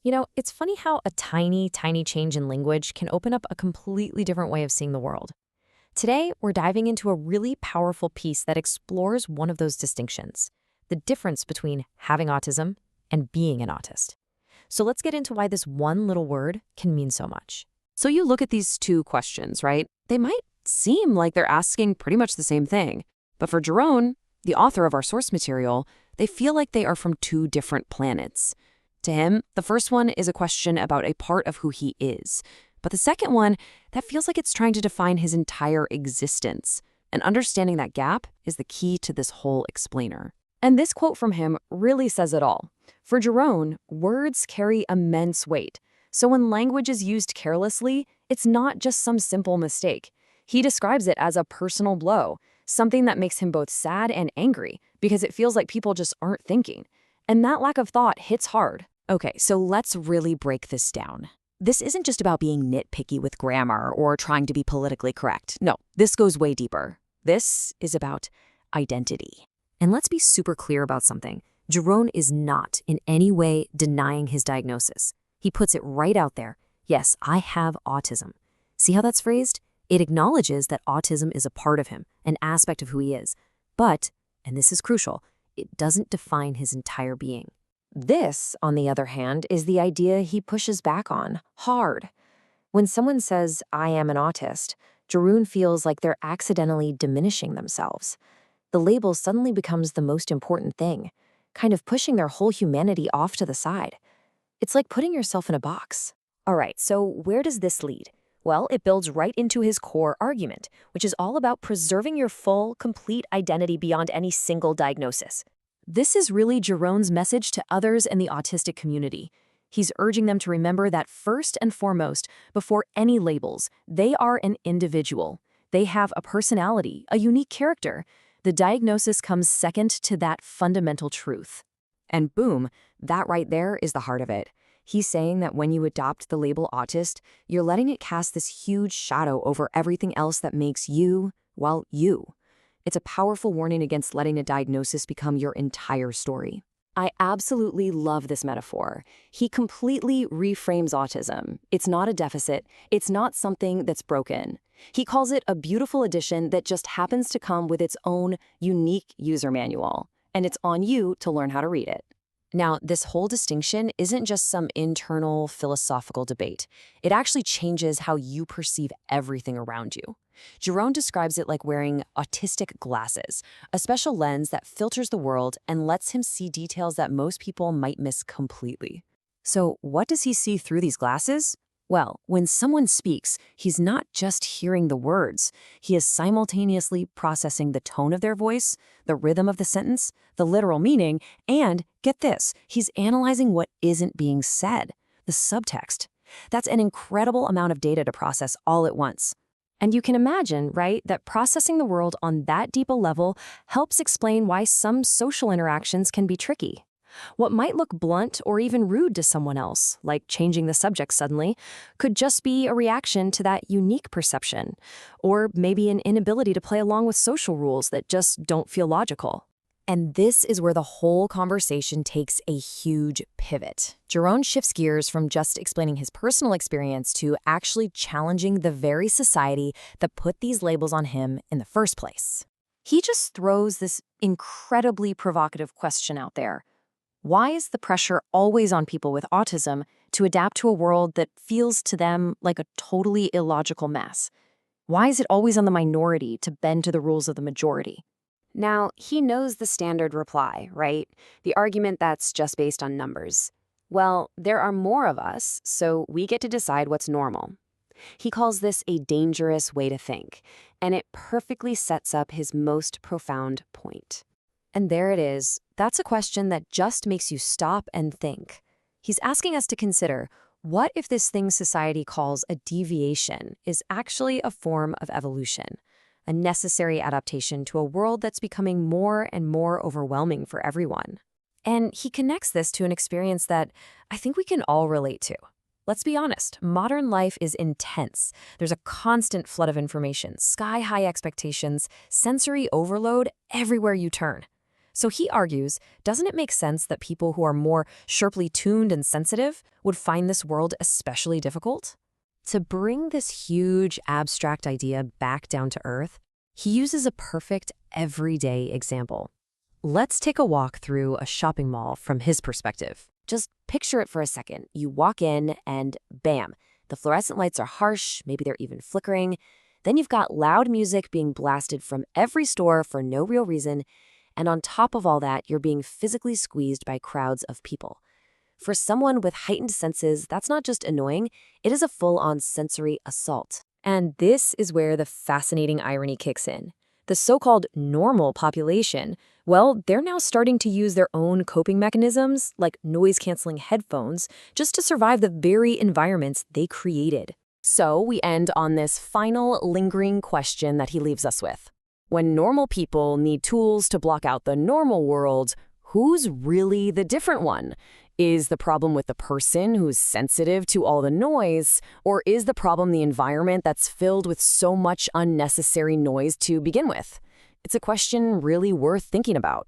It's funny how a tiny, tiny change in language can open up a completely different way of seeing the world. Today, we're diving into a really powerful piece that explores one of those distinctions, the difference between having autism and being an autist. So let's get into why this one little word can mean so much. So you look at these two questions, right? They might seem like they're asking pretty much the same thing. But for Jerome, the author of our source material, they feel like they are from two different planets. To him, the first one is a question about a part of who he is. But the second one, that feels like it's trying to define his entire existence. And understanding that gap is the key to this whole explainer. And this quote from him really says it all. For Jerome, words carry immense weight. So when language is used carelessly, it's not just some simple mistake. He describes it as a personal blow, something that makes him both sad and angry, because it feels like people just aren't thinking. And that lack of thought hits hard. Okay, so let's really break this down. This isn't just about being nitpicky with grammar or trying to be politically correct. No, this goes way deeper. This is about identity. And let's be super clear about something. Jerome is not in any way denying his diagnosis. He puts it right out there. Yes, I have autism. See how that's phrased? It acknowledges that autism is a part of him, an aspect of who he is. But, and this is crucial, it doesn't define his entire being. This, on the other hand, is the idea he pushes back on, hard. When someone says, I am an autist, Jerome feels like they're accidentally diminishing themselves. The label suddenly becomes the most important thing, kind of pushing their whole humanity off to the side. It's like putting yourself in a box. All right, so where does this lead? Well, it builds right into his core argument, which is all about preserving your full, complete identity beyond any single diagnosis. This is really Jerome's message to others in the autistic community. He's urging them to remember that first and foremost, before any labels, they are an individual. They have a personality, a unique character. The diagnosis comes second to that fundamental truth. And boom, that right there is the heart of it. He's saying that when you adopt the label autist, you're letting it cast this huge shadow over everything else that makes you, well, you. It's a powerful warning against letting a diagnosis become your entire story. I absolutely love this metaphor. He completely reframes autism. It's not a deficit. It's not something that's broken. He calls it a beautiful addition that just happens to come with its own unique user manual. And it's on you to learn how to read it. Now, this whole distinction isn't just some internal philosophical debate. It actually changes how you perceive everything around you. Jerome describes it like wearing autistic glasses, a special lens that filters the world and lets him see details that most people might miss completely. So, what does he see through these glasses? Well, when someone speaks, he's not just hearing the words. He is simultaneously processing the tone of their voice, the rhythm of the sentence, the literal meaning, and, get this, he's analyzing what isn't being said, the subtext. That's an incredible amount of data to process all at once. And you can imagine, right, that processing the world on that deep a level helps explain why some social interactions can be tricky. What might look blunt or even rude to someone else, like changing the subject suddenly, could just be a reaction to that unique perception, or maybe an inability to play along with social rules that just don't feel logical. And this is where the whole conversation takes a huge pivot. Jerome shifts gears from just explaining his personal experience to actually challenging the very society that put these labels on him in the first place. He just throws this incredibly provocative question out there. Why is the pressure always on people with autism to adapt to a world that feels to them like a totally illogical mess? Why is it always on the minority to bend to the rules of the majority? Now, he knows the standard reply, right? The argument that's just based on numbers. Well, there are more of us, so we get to decide what's normal. He calls this a dangerous way to think, and it perfectly sets up his most profound point. And there it is. That's a question that just makes you stop and think. He's asking us to consider, what if this thing society calls a deviation is actually a form of evolution, a necessary adaptation to a world that's becoming more and more overwhelming for everyone? And he connects this to an experience that I think we can all relate to. Let's be honest, modern life is intense. There's a constant flood of information, sky-high expectations, sensory overload everywhere you turn. So he argues, doesn't it make sense that people who are more sharply tuned and sensitive would find this world especially difficult? To bring this huge abstract idea back down to earth, he uses a perfect everyday example. Let's take a walk through a shopping mall from his perspective. Just picture it for a second. You walk in and bam, the fluorescent lights are harsh, maybe they're even flickering. Then you've got loud music being blasted from every store for no real reason. And on top of all that, you're being physically squeezed by crowds of people. For someone with heightened senses, that's not just annoying, it is a full-on sensory assault. And this is where the fascinating irony kicks in. The so-called normal population, well, they're now starting to use their own coping mechanisms, like noise-canceling headphones, just to survive the very environments they created. So we end on this final lingering question that he leaves us with. When normal people need tools to block out the normal world, who's really the different one? Is the problem with the person who's sensitive to all the noise, or is the problem the environment that's filled with so much unnecessary noise to begin with? It's a question really worth thinking about.